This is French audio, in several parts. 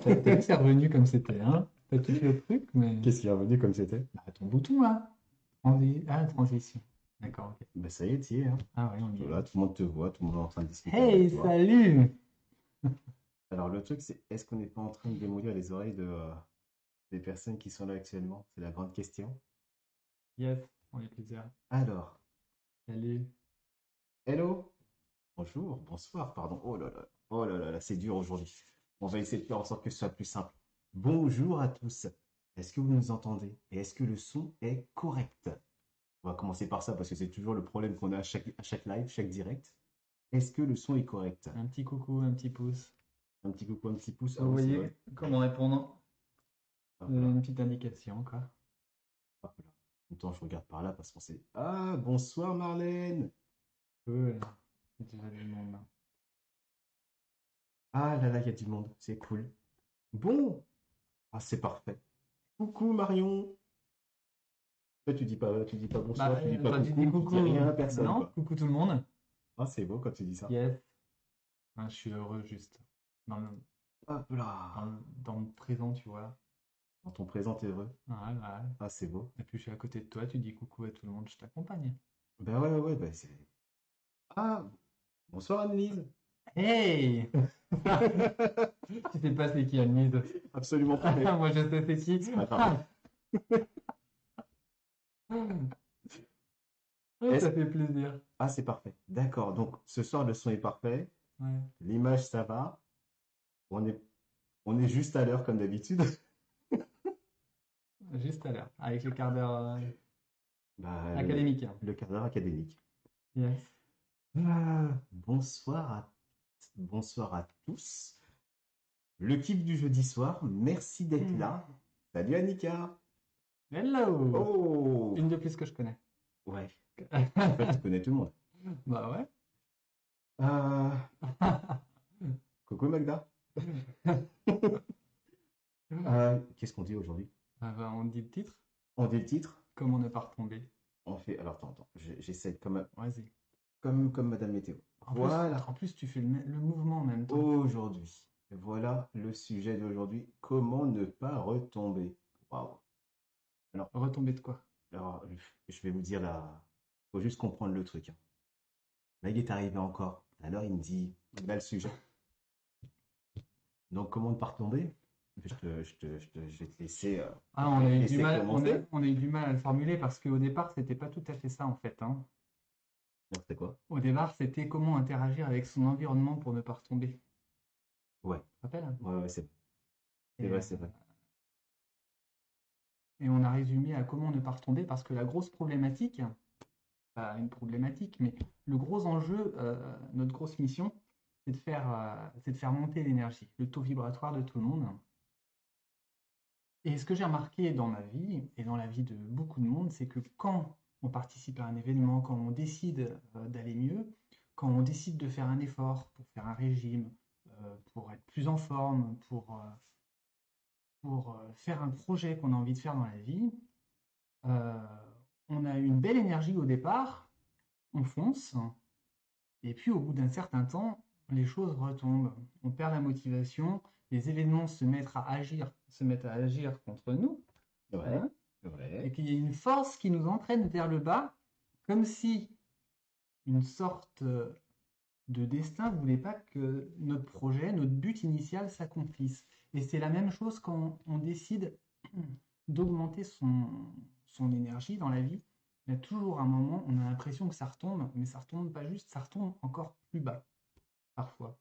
T'as vu, c'est revenu comme c'était, hein? T'as kiffé le truc, mais. Qu'est-ce qui est revenu comme c'était? Bah, ton bouton là. Ah, transition. D'accord, ok. Ben ça y est, t'y es, hein. Ah ouais, on y est. Voilà, tout le monde te voit, tout le monde est en train de discuter Hey, avec toi. salut! Alors le truc, c'est est-ce qu'on n'est pas en train de démolir les oreilles des personnes qui sont là actuellement? C'est la grande question. Yes, on est plusieurs. Alors, Salut. hello, bonjour, bonsoir, pardon. Oh là là, c'est dur aujourd'hui. On va essayer de faire en sorte que ce soit plus simple. Bonjour à tous. Est-ce que vous nous entendez? Et est-ce que le son est correct? On va commencer par ça parce que c'est toujours le problème qu'on a à chaque live, chaque direct. Est-ce que le son est correct? Un petit coucou, un petit pouce. Un petit coucou, un petit pouce. Ah Vous ouais, c'est voyez vrai. comment répondre? Hop là, Une petite indication, quoi. hop là. En même temps, je regarde par là parce qu'on sait. Ah, bonsoir Marlène. Cool. Il y a déjà du monde. Ah là là, il y a du monde. C'est cool. Bon. Ah, c'est parfait. Coucou Marion. Toi, tu dis pas bonsoir, Bah, tu dis pas toi, tu dis coucou, tu coucou. dis rien à personne, Non? quoi. Coucou tout le monde. Ah, c'est beau quand tu dis ça. Yes. Ah, je suis heureux juste. Dans le, Hop là. dans le présent, tu vois. Dans ton présent heureux. Ouais, ouais. Ah, c'est beau. Et puis je suis à côté de toi, tu dis coucou à tout le monde, je t'accompagne. Ben ouais, ben c'est. Ah, bonsoir Anne-Lise. Hey! Tu sais pas c'est qui Anne-Lise? Absolument pas, mais Moi je sais c'est qui. c'est pas grave. Ah, Est-ce- ça fait plaisir. Ah, c'est parfait. D'accord. Donc, ce soir, le son est parfait. Ouais. L'image, ça va. On est, on est juste à l'heure, comme d'habitude. Juste à l'heure, avec le quart d'heure Bah, académique. le quart d'heure académique. Yes. Ah, bonsoir à tous. Le kiff du jeudi soir, merci d'être là. Salut Annika. Hello! Oh, Une de plus que je connais. ouais. En fait, tu connais tout le monde. Bah ouais. Ah, coucou Magda. Qu'est-ce qu'on dit aujourd'hui? Ah bah, on dit le titre, On dit le titre. comme on n'est pas retombé. On fait. Alors, attends. J'essaie comme, Vas-y. comme Madame Météo. Voilà. En plus, tu fais le mouvement en même temps. Aujourd'hui, voilà le sujet d'aujourd'hui. Comment ne pas retomber? Waouh. Alors, Retomber de quoi? alors, je vais vous dire là. Faut juste comprendre le truc, hein. Là, il est arrivé encore. Alors, il me dit, là, le sujet. Donc, comment ne pas retomber? Je vais te laisser, Ah, on a eu du laisser mal, commencer. on a eu du mal à le formuler parce qu'au départ, c'était pas tout à fait ça en fait, hein. Donc, c'était quoi? Au départ, c'était comment interagir avec son environnement pour ne pas retomber. Ouais, Tu te rappelles? ouais, c'est Et, vrai, c'est vrai. et on a résumé à comment ne pas retomber parce que la grosse problématique, pas une problématique, mais le gros enjeu, notre grosse mission, c'est de faire monter l'énergie, le taux vibratoire de tout le monde. Et ce que j'ai remarqué dans ma vie et dans la vie de beaucoup de monde, c'est que quand on participe à un événement, quand on décide d'aller mieux, quand on décide de faire un effort pour faire un régime, pour être plus en forme, pour faire un projet qu'on a envie de faire dans la vie, euh, on a une belle énergie au départ, on fonce, et puis au bout d'un certain temps, les choses retombent. On perd la motivation, les événements se mettent à agir contre nous, Ouais, hein, et ouais. qu'il y a une force qui nous entraîne vers le bas, comme si une sorte de destin voulait pas que notre projet, notre but initial s'accomplisse. Et c'est la même chose quand on décide d'augmenter son énergie dans la vie. Il y a toujours un moment, on a l'impression que ça retombe, mais ça retombe pas juste, ça retombe encore plus bas, parfois.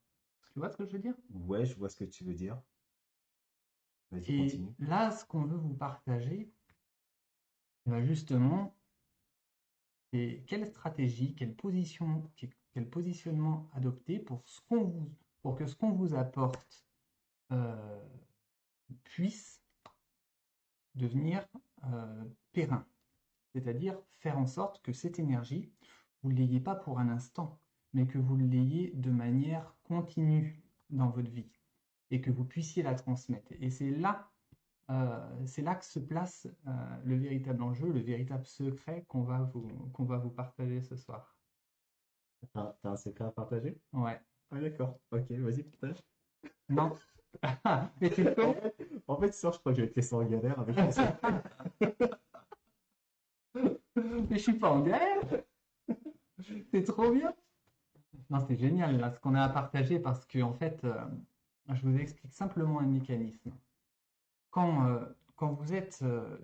Tu vois ce que je veux dire? Ouais, je vois ce que tu veux dire. Vas-y, Et continue. là, ce qu'on veut vous partager, justement, c'est quelle stratégie, quel positionnement adopter pour que ce qu'on vous apporte euh, puisse devenir périn. C'est-à-dire faire en sorte que cette énergie, vous ne l'ayez pas pour un instant, mais que vous l'ayez de manière continue dans votre vie et que vous puissiez la transmettre. Et c'est là que se place le véritable enjeu, le véritable secret qu'on va vous partager ce soir. T'as un secret à partager? Ouais. Ah, d'accord. Ok, vas-y, partage. Non. Mais tu le En connais? fait, en fait, ce soir, je crois que je vais te laisser en galère avec ton secret. Mais je suis pas en galère. C'est trop bien. Non, c'est génial là, ce qu'on a à partager parce que en fait, je vous explique simplement un mécanisme. Quand, quand vous êtes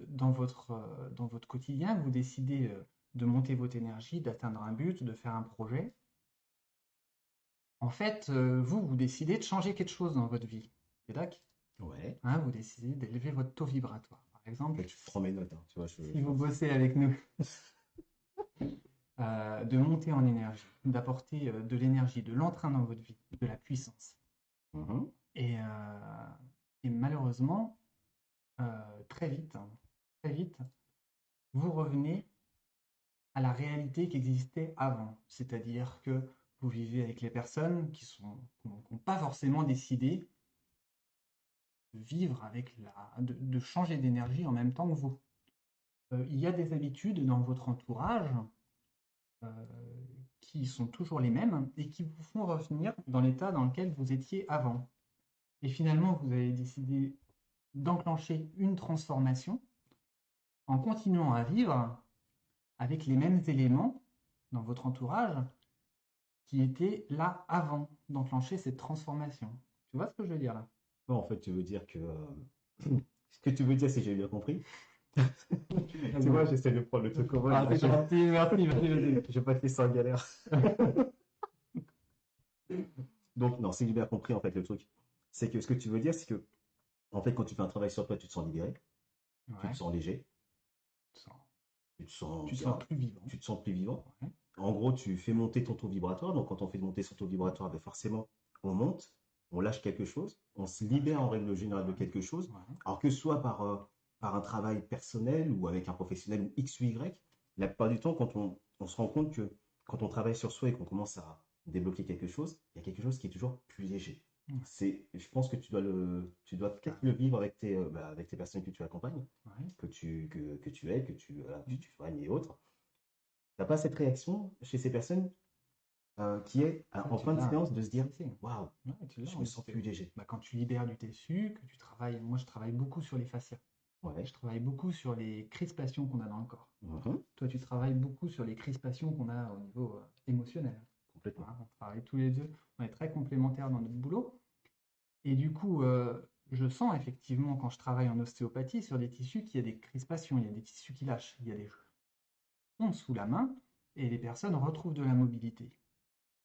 dans votre quotidien, vous décidez de monter votre énergie, d'atteindre un but, de faire un projet. En fait, vous décidez de changer quelque chose dans votre vie. C'est d'accord? Ouais. Hein, vous décidez d'élever votre taux vibratoire. Par exemple, Là, tu prends mes notes, hein, tu vois, si je vous vois. bossez avec nous, de monter en énergie, d'apporter de l'énergie, de l'entrain dans votre vie, de la puissance. Mhm. Et, et malheureusement, très vite, hein, très vite, vous revenez à la réalité qui existait avant. C'est-à-dire que vous vivez avec les personnes qui n'ont pas forcément décidé de vivre avec de changer d'énergie en même temps que vous. Il y a des habitudes dans votre entourage euh, qui sont toujours les mêmes et qui vous font revenir dans l'état dans lequel vous étiez avant. Et finalement, vous avez décidé d'enclencher une transformation en continuant à vivre avec les mêmes éléments dans votre entourage qui étaient là avant d'enclencher cette transformation. Tu vois ce que je veux dire là? Bon, en fait, tu veux dire que... Ce que tu veux dire, si j'ai bien compris. Tu vois, j'essaie de prendre le truc au vol. Ah, Là, c'est gentil, merci, merci, vas-y. je vais pas te laisser en galère. Donc, non, si j'ai bien compris, en fait, le truc, c'est que ce que tu veux dire, c'est que, en fait, quand tu fais un travail sur toi, tu te sens libéré, tu te Ouais, sens léger, tu te sens, tu te sens tu te sens bien, plus vivant. tu te sens plus vivant. Ouais, En gros, tu fais monter ton taux vibratoire. Donc, quand on fait monter son taux vibratoire, ben forcément, on monte, on lâche quelque chose, on se libère en règle générale de quelque chose. ouais, Alors que ce soit par un travail personnel ou avec un professionnel ou X ou Y, la plupart du temps, quand on se rend compte que quand on travaille sur soi et qu'on commence à débloquer quelque chose, il y a quelque chose qui est toujours plus léger. ouais, Je pense que tu dois peut-être le vivre avec tes personnes que tu accompagnes, ouais. que tu aides, voilà, que Mm. tu soignes et autres. T'as pas cette réaction chez ces personnes qui est Ça, en tu fin de l'as. séance de se dire, Si, si. waouh, Ouais, tu l'as je en me sens effet. plus léger. Bah, quand tu libères du tissu, que tu travailles. Moi, je travaille beaucoup sur les fascias. Ouais. Je travaille beaucoup sur les crispations qu'on a dans le corps. Mhm. Toi, tu travailles beaucoup sur les crispations qu'on a au niveau émotionnel. Complètement. Voilà, on travaille tous les deux. On est très complémentaires dans notre boulot. Et du coup, je sens effectivement quand je travaille en ostéopathie sur des tissus qu'il y a des crispations, il y a des tissus qui lâchent, il y a des ondes sous la main et les personnes retrouvent de la mobilité.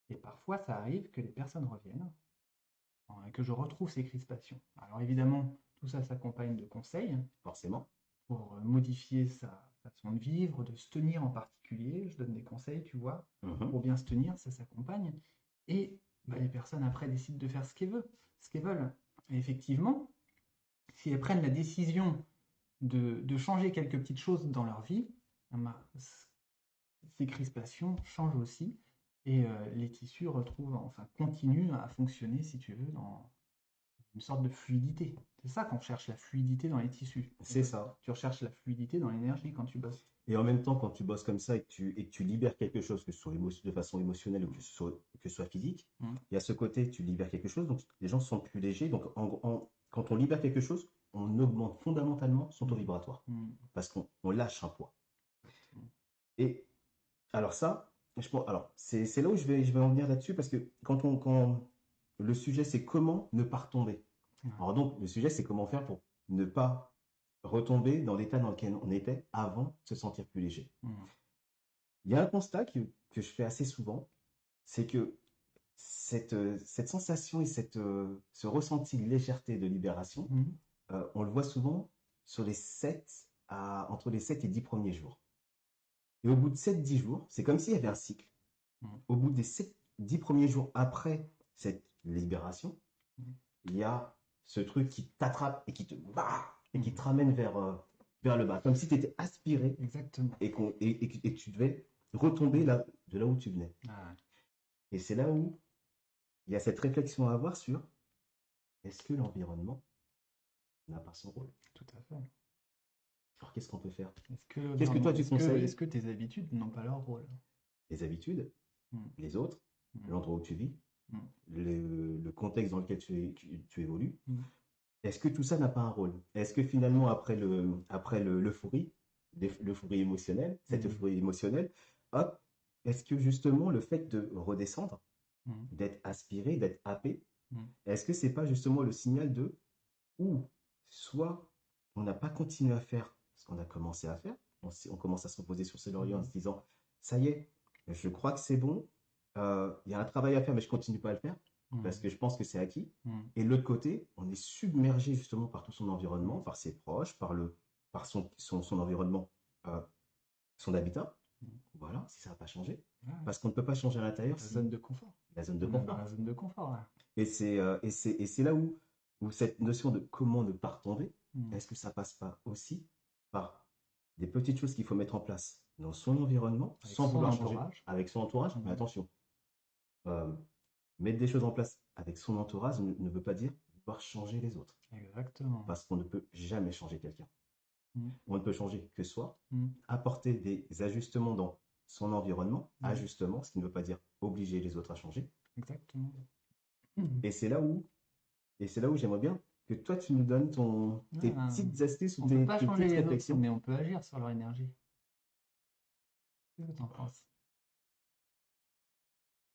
Et parfois, ça arrive que les personnes reviennent et que je retrouve ces crispations. Alors évidemment, tout ça s'accompagne de conseils Forcément. pour modifier sa façon de vivre, de se tenir en particulier. Je donne des conseils, tu vois, Mhm. pour bien se tenir, ça s'accompagne. Et bah, les personnes après décident de faire ce qu'elles veulent. Et effectivement, si elles prennent la décision de changer quelques petites choses dans leur vie, bah, ces crispations changent aussi et les tissus retrouvent, enfin, continuent à fonctionner, si tu veux, dans une sorte de fluidité. C'est ça qu'on cherche, la fluidité dans les tissus. C'est ça. Tu recherches la fluidité dans l'énergie quand tu bosses. Et en même temps, quand tu bosses comme ça et que tu libères quelque chose, que ce soit de façon émotionnelle ou que ce soit physique, Mm. il y a ce côté, tu libères quelque chose, donc les gens se sentent plus légers. Donc, quand on libère quelque chose, on augmente fondamentalement son taux vibratoire Mm. parce qu'on lâche un poids. Mm. Et alors ça, alors, c'est là où je vais en venir là-dessus parce que quand le sujet, c'est comment ne pas retomber. Ouais. Alors donc, le sujet, c'est comment faire pour ne pas retomber dans l'état dans lequel on était avant de se sentir plus léger. Mhm. Il y a un constat que je fais assez souvent, c'est que cette sensation et ce ressenti de légèreté, de libération, Mhm. on le voit souvent sur entre les 7 et 10 premiers jours. Et au bout de 7 10 jours, c'est comme s'il y avait un cycle. Mhm. Au bout des 10 premiers jours après cette libération, Mhm. il y a ce truc qui t'attrape et qui te bat et qui Mhm. te ramène vers le bas, comme si tu étais aspiré Exactement. et que tu devais retomber de là où tu venais. Ah, Et c'est là où il y a cette réflexion à avoir sur est-ce que l'environnement n'a pas son rôle? tout à fait. Alors qu'est-ce qu'on peut faire? Est-ce que Qu'est-ce que toi l'environnement, tu est-ce conseilles? que tes habitudes n'ont pas leur rôle? Les habitudes, Mhm. les autres, Mhm. l'endroit où tu vis, Mhm. le contexte dans lequel tu évolues. Mhm. Est-ce que tout ça n'a pas un rôle? Est-ce que finalement, après l'euphorie, l'euphorie émotionnelle, cette Mhm. euphorie émotionnelle, hop, est-ce que justement le fait de redescendre, Mhm. d'être aspiré, d'être happé, Mhm. est-ce que c'est pas justement le signal de ou soit on n'a pas continué à faire ce qu'on a commencé à faire, on commence à se reposer sur ses lauriers en Mhm. se disant, ça y est, je crois que c'est bon, il y a un travail à faire, mais je continue pas à le faire parce Mhm. que je pense que c'est acquis. Mhm. Et de l'autre côté, on est submergé justement par tout son environnement, Mhm. par ses proches, par son environnement, euh, son habitat. Mhm. Voilà, si ça n'a pas changé. Ouais. Parce qu'on ne peut pas changer à l'intérieur La si zone de confort. la zone de On est dans confort. la zone de confort là. Et c'est là où cette notion de comment ne pas retomber, Mhm. est-ce que ça passe pas aussi par des petites choses qu'il faut mettre en place dans son environnement Avec sans son vouloir changer entourage. avec son entourage? Mais Mhm. attention, euh, mettre des choses en place avec son entourage ne veut pas dire vouloir changer les autres. Exactement. Parce qu'on ne peut jamais changer quelqu'un. Mhm. On ne peut changer que soi, Mhm. apporter des ajustements dans son environnement, Mhm. ajustements, ce qui ne veut pas dire obliger les autres à changer. Exactement. Mhm. Et c'est là où Et c'est là où j'aimerais bien que toi, tu nous donnes tes Ouais, petites astuces ou on peut pas tes changer petites les autres, réflexions. mais on peut agir sur leur énergie. Qu'est-ce que tu en penses?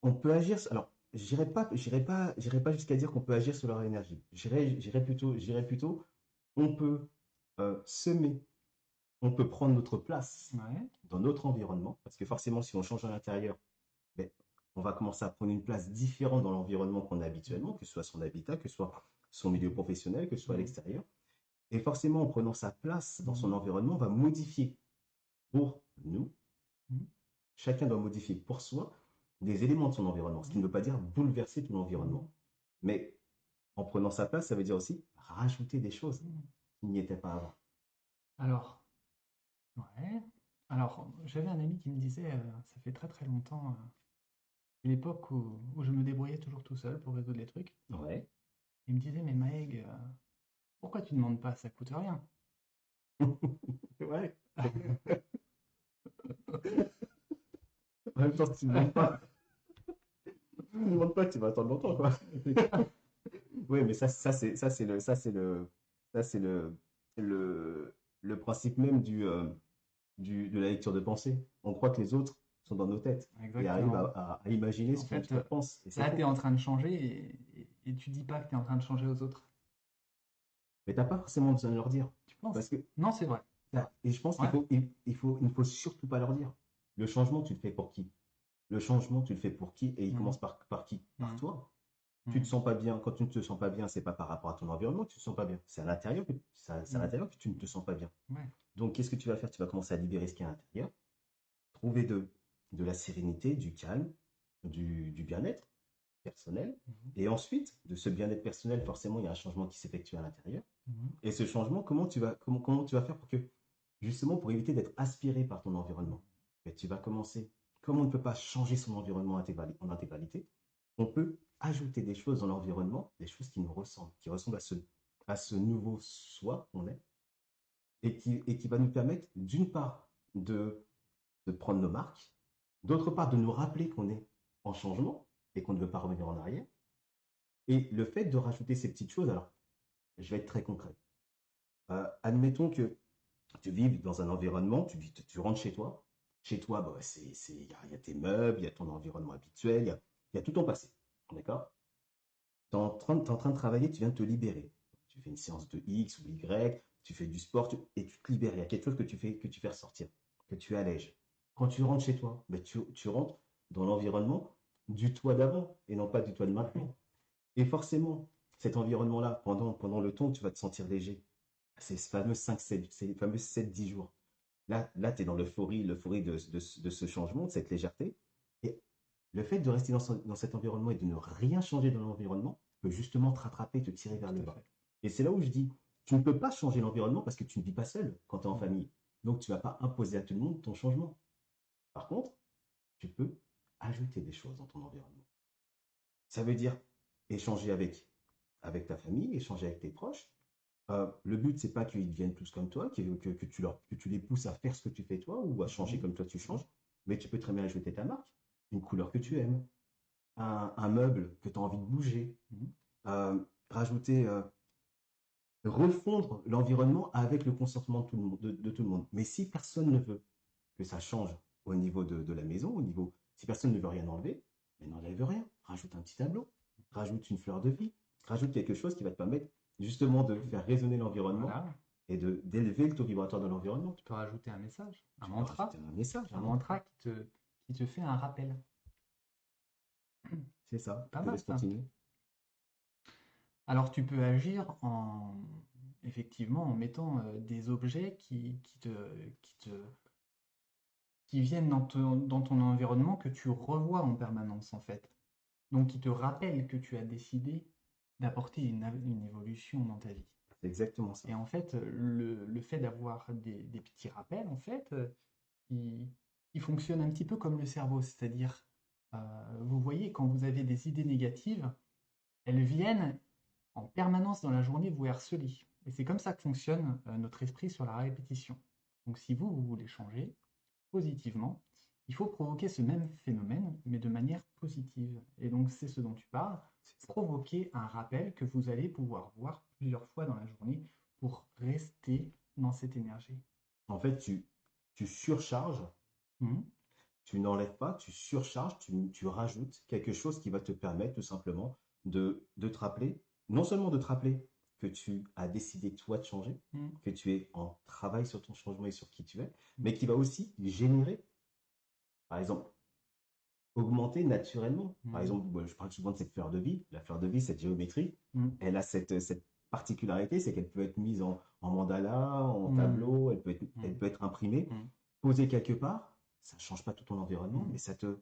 On peut agir. Alors, j'irai pas jusqu'à dire qu'on peut agir sur leur énergie. J'irai plutôt, on peut semer, on peut prendre notre place Ouais. dans notre environnement, parce que forcément, si on change à l'intérieur, ben, on va commencer à prendre une place différente dans l'environnement qu'on a habituellement, que ce soit son habitat, que ce soit son milieu professionnel, que ce soit à Mhm. l'extérieur. Et forcément, en prenant sa place dans son Mhm. environnement, on va modifier pour nous. Mhm. Chacun doit modifier pour soi des éléments de son environnement, ce qui ne veut pas dire bouleverser tout Mhm. l'environnement. Mais en prenant sa place, ça veut dire aussi rajouter des choses Mhm. qui n'y étaient pas avant. Alors, ouais. Alors, j'avais un ami qui me disait, ça fait très très longtemps, l'époque où je me débrouillais toujours tout seul pour résoudre les trucs. Ouais. Il me disait, mais Maëg, pourquoi tu ne demandes pas? Ça coûte rien. Ouais, c'est clair. En même temps, si tu ne demandes pas, tu vas attendre longtemps, quoi. C'est clair. Oui, mais ça, c'est le principe même de la lecture de pensée. On croit que les autres sont dans nos têtes et arrivent Exactement. à imaginer En ce fait, qu'on pense. Et c'est là, tu es faux. en train de changer et tu dis pas que tu es en train de changer aux autres. Mais t'as pas forcément besoin de leur dire. Tu penses? Parce que Non, c'est vrai. C'est vrai. et je pense Ouais. il ne faut surtout pas leur dire. Le changement, tu le fais pour qui? Le changement, tu le fais pour qui? Et il commence Mhm. par qui? Par Mhm. toi. Tu te Mhm. sens pas bien. Quand tu ne te sens pas bien, c'est pas par rapport à ton environnement que tu te sens pas bien. C'est à Mhm. l'intérieur que tu ne te sens pas bien. Ouais. Donc, qu'est-ce que tu vas faire? Tu vas commencer à libérer ce qui est à l'intérieur, trouver de la sérénité, du calme, du bien-être personnel. Mhm. Et ensuite, de ce bien-être personnel, forcément, il y a un changement qui s'effectue à l'intérieur. Mhm. Et ce changement, comment tu vas faire pour que, justement, pour éviter d'être aspiré par ton environnement? Et tu vas commencer, comme on ne peut pas changer son environnement en intégralité, on peut ajouter des choses dans l'environnement, des choses qui nous ressemblent, qui ressemblent à ce nouveau soi qu'on est, et qui va nous permettre, d'une part, de prendre nos marques, d'autre part, de nous rappeler qu'on est en changement et qu'on ne veut pas revenir en arrière. Et le fait de rajouter ces petites choses, alors, je vais être très concret. Admettons que tu vives dans un environnement, tu rentres chez toi, Chez toi, bah, il y a tes meubles, il y a ton environnement habituel, il y a tout ton passé. D'accord? T'es en train de travailler, tu viens de te libérer. Tu fais une séance de X ou Y, tu fais du sport et tu te libères. Il y a quelque chose que tu fais ressortir, que tu allèges. Quand tu rentres chez toi, ben tu rentres dans l'environnement du toi d'avant et non pas du toi de maintenant. Et forcément, cet environnement-là, pendant le temps où tu vas te sentir léger, c'est ce fameux 5-7, c'est les fameux 7-10 jours. Là tu es dans l'euphorie de ce changement, de cette légèreté. Et le fait de rester dans cet environnement et de ne rien changer dans l'environnement peut justement te rattraper, te tirer vers Tout le à bas. fait. Et c'est là où je dis, tu ne peux pas changer l'environnement parce que tu ne vis pas seul quand tu es en Mm. famille. Donc tu ne vas pas imposer à tout le monde ton changement. Par contre, tu peux ajouter des choses dans ton environnement. Ça veut dire échanger avec ta famille, échanger avec tes proches. Le but, c'est pas qu'ils deviennent tous comme toi, que tu les pousses à faire ce que tu fais toi ou à changer Mhm. comme toi tu changes, mais tu peux très bien ajouter ta marque, une couleur que tu aimes, un meuble que tu as envie de bouger, Mhm. rajouter, refondre l'environnement avec le consentement de tout le monde, de tout le monde. Mais si personne ne veut que ça change au niveau de la maison, si personne ne veut rien enlever, mais n'enlève rien. Rajoute un petit tableau, rajoute une fleur de vie, rajoute quelque chose qui va te permettre justement de faire résonner l'environnement Voilà. et d'élever le taux vibratoire de l'environnement. Tu peux rajouter un message, un Tu peux rajouter mantra, un message, un mantra qui te fait un rappel. c'est ça. Je Pas te mal laisse ça. continuer. Alors tu peux agir effectivement en mettant des objets qui te, qui viennent dans ton environnement que tu revois en permanence en fait. Donc qui te rappellent que tu as décidé d'apporter une évolution dans ta vie. C'est exactement ça. Et en fait, le fait d'avoir des petits rappels, en fait, il, il fonctionne un petit peu comme le cerveau. C'est-à-dire, vous voyez, quand vous avez des idées négatives, elles viennent en permanence dans la journée vous harceler. Et c'est comme ça que fonctionne notre esprit sur la répétition. Donc si vous voulez changer positivement, il faut provoquer ce même phénomène, mais de manière positive. Et donc c'est ce dont tu parles, C'est ça. provoquer un rappel que vous allez pouvoir voir plusieurs fois dans la journée pour rester dans cette énergie. En fait, tu surcharges, Mhm. tu n'enlèves pas, tu surcharges, tu rajoutes quelque chose qui va te permettre tout simplement de te rappeler, non seulement de te rappeler que tu as décidé toi de changer, Mhm. que tu es en travail sur ton changement et sur qui tu es, Mhm. mais qui va aussi générer, par exemple, augmenter naturellement. Par Mhm. exemple, je parle souvent de cette fleur de vie. La fleur de vie, cette géométrie, Mhm. elle a cette particularité, c'est qu'elle peut être mise en mandala, en Mhm. tableau, elle Mhm. peut être imprimée, Mhm. posée quelque part. Ça ne change pas tout ton environnement, mais Mhm.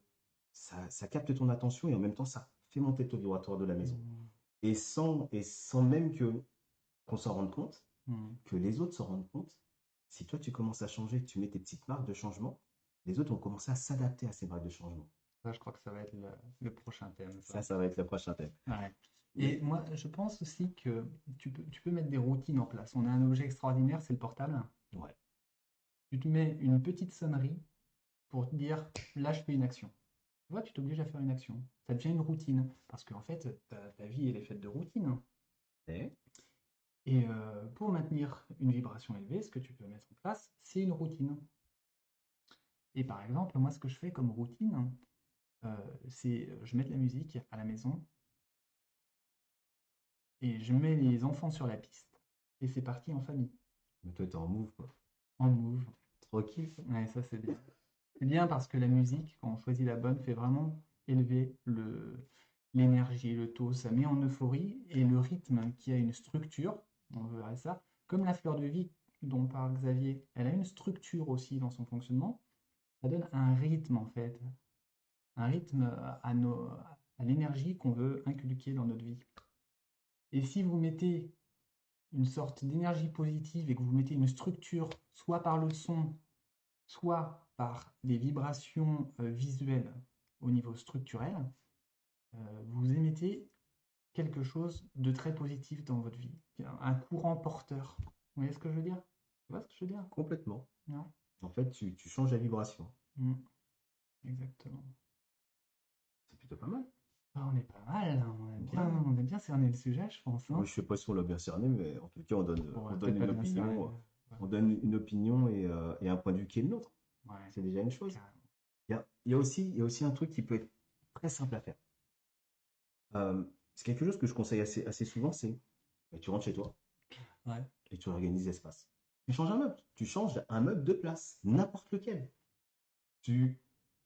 ça capte ton attention et en même temps, ça fait monter le taux vibratoire de la maison. Mhm. Et sans même qu'on s'en rende compte, Mhm. que les autres s'en rendent compte, si toi tu commences à changer, tu mets tes petites marques de changement, les autres vont commencer à s'adapter à ces marques de changement. Ça, je crois que ça va être le prochain thème, ça. Ça va être le prochain thème. Ouais. Et Mais moi, je pense aussi que tu peux mettre des routines en place. On a un objet extraordinaire, c'est le portable. ouais, Tu te mets une petite sonnerie pour te dire, là, je fais une action. Tu vois, tu t'obliges à faire une action. Ça devient une routine. Parce qu'en fait, ta vie, elle est faite de routines. et Et pour maintenir une vibration élevée, ce que tu peux mettre en place, c'est une routine. Et par exemple, moi, ce que je fais comme routine, c'est je mets de la musique à la maison et je mets les enfants sur la piste. Et c'est parti en famille, mais toi, t'es en move, quoi. en move. Tranquille, quoi. Ouais, ça, c'est bien. C'est bien parce que la musique, quand on choisit la bonne, fait vraiment élever l'énergie, le taux, ça met en euphorie et le rythme qui a une structure, on verra ça, comme la fleur de vie dont parle Xavier, elle a une structure aussi dans son fonctionnement, ça donne un rythme en fait, un rythme à l'énergie qu'on veut inculquer dans notre vie. Et si vous mettez une sorte d'énergie positive et que vous mettez une structure, soit par le son, soit par des vibrations visuelles au niveau structurel, vous émettez quelque chose de très positif dans votre vie, un courant porteur. Vous voyez ce que je veux dire? Tu vois ce que je veux dire? Complètement. Non? En fait, tu changes la vibration. Mm, exactement. C'est plutôt pas mal. Ah, on est pas mal, hein, Ouais. on a bien cerné le sujet, je pense, Moi, hein. je sais pas si on l'a bien cerné, mais en tout cas, Bon, on on va donne peut-être pas une bien cerné. opinion, on donne une opinion et un point de vue qui est le nôtre. Ouais, C'est déjà une chose. carrément. Il y a aussi un truc qui peut être très simple à faire. C'est quelque chose que je conseille assez souvent, c'est tu rentres chez toi Ouais. et tu organises l'espace. Tu changes un meuble. Tu changes un meuble de place, n'importe lequel. Tu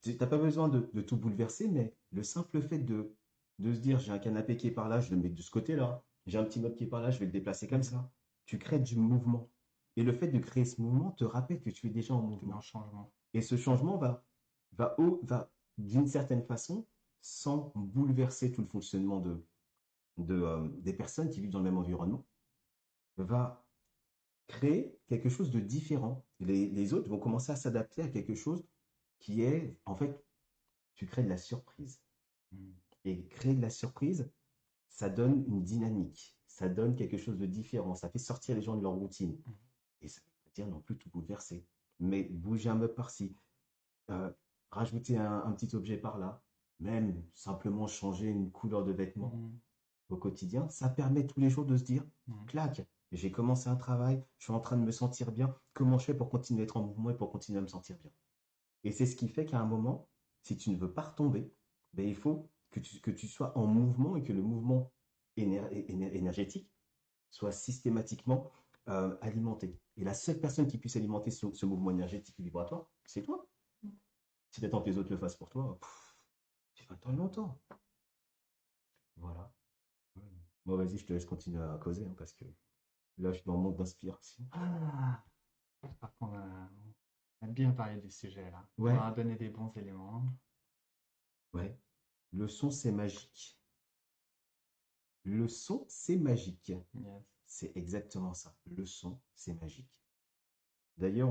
n'as pas besoin de tout bouleverser, mais le simple fait de se dire, j'ai un canapé qui est par là, je le mets de ce côté-là. J'ai un petit meuble qui est par là, je vais le déplacer comme ça. Tu crées du mouvement. Et le fait de créer ce mouvement te rappelle que tu es déjà en T'es dans mouvement. le changement. Et ce changement va d'une certaine façon, sans bouleverser tout le fonctionnement des personnes qui vivent dans le même environnement, va créer quelque chose de différent. Les autres vont commencer à s'adapter à quelque chose qui est, en fait, tu crées de la surprise. Mm. Et créer de la surprise, ça donne une dynamique, ça donne quelque chose de différent, ça fait sortir les gens de leur routine. Mm. Et ça ne veut pas dire non plus tout bouleverser, mais bouger un meuble par-ci, euh, rajouter un petit objet par là, même simplement changer une couleur de vêtement Mm. au quotidien, ça permet tous les jours de se dire, Mm. clac, j'ai commencé un travail, je suis en train de me sentir bien, comment je fais pour continuer à être en mouvement et pour continuer à me sentir bien? Et c'est ce qui fait qu'à un moment, si tu ne veux pas retomber, ben, il faut que tu sois en mouvement et que le mouvement énergétique soit systématiquement alimenté. Et la seule personne qui puisse alimenter ce mouvement énergétique et vibratoire, c'est toi. Si tu attends que les autres le fassent pour toi, tu vas attendre longtemps. Voilà. Bon, vas-y, je te laisse continuer à causer, hein, parce que là, je suis dans mon manque d'inspiration. Ah, par contre, on a bien parlé du sujet là. On Ouais, a donné des bons éléments. ouais. Le son, c'est magique. Le son, c'est magique. Yes. C'est exactement ça. Le son, c'est magique. D'ailleurs,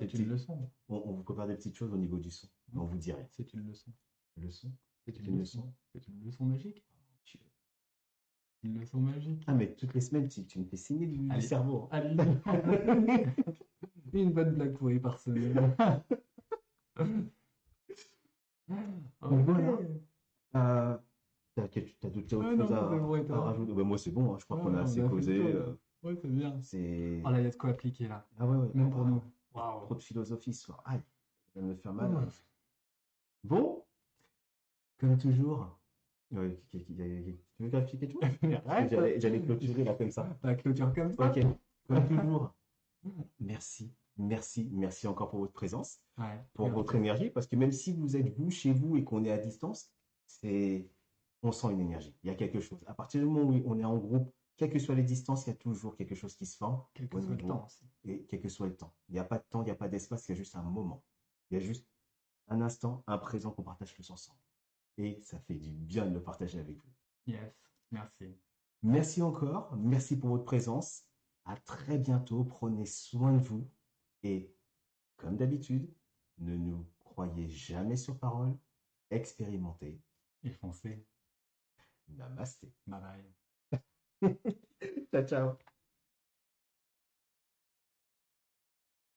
C'est une leçon. on vous prépare des petites choses au niveau du son. On vous dirait. C'est une leçon. Le son, C'est c'est une une leçon. leçon. C'est une leçon magique. Tu- Une leçon magique. Ah, mais toutes les semaines, tu me fais saigner du Allez. cerveau. Allez. Une bonne blague pourrie par semaine. Donc Ok. voilà. T'as d'autres Ouais, choses non, c'est bon et à toi? rajouter? Bah, moi, c'est bon, hein. Je crois Ouais, qu'on a on assez a fait le causé. tour, là. Ouais, c'est bien. C'est. Oh là, il y a de quoi appliquer là. Ah ouais, ouais. Même pour nous. Trop Waouh. de philosophie ce soir. Aïe, ça va me faire mal. Ouf. Bon, comme toujours. Ouais, tu veux clarifier quelque chose? Parce que Arrête. j'allais clôturer là comme ça. La clôture comme ça. Ok, comme toujours. Merci, merci, merci encore pour votre présence, Ouais. pour votre énergie, parce que même si vous êtes vous chez vous et qu'on est à distance, on sent une énergie. Il y a quelque chose. À partir du moment où on est en groupe, quelles que soient les distances, il y a toujours quelque chose qui se forme Quel que au soit le niveau, temps aussi. et quel que soit le temps. Il n'y a pas de temps, il n'y a pas d'espace, il y a juste un moment. Il y a juste un instant, un présent qu'on partage tous ensemble. Et ça fait du bien de le partager avec vous. Yes. Merci. Merci encore, merci pour votre présence. À très bientôt, prenez soin de vous et comme d'habitude, ne nous croyez jamais sur parole, expérimentez. Et foncez. Namasté. Bye bye. Ciao, ciao.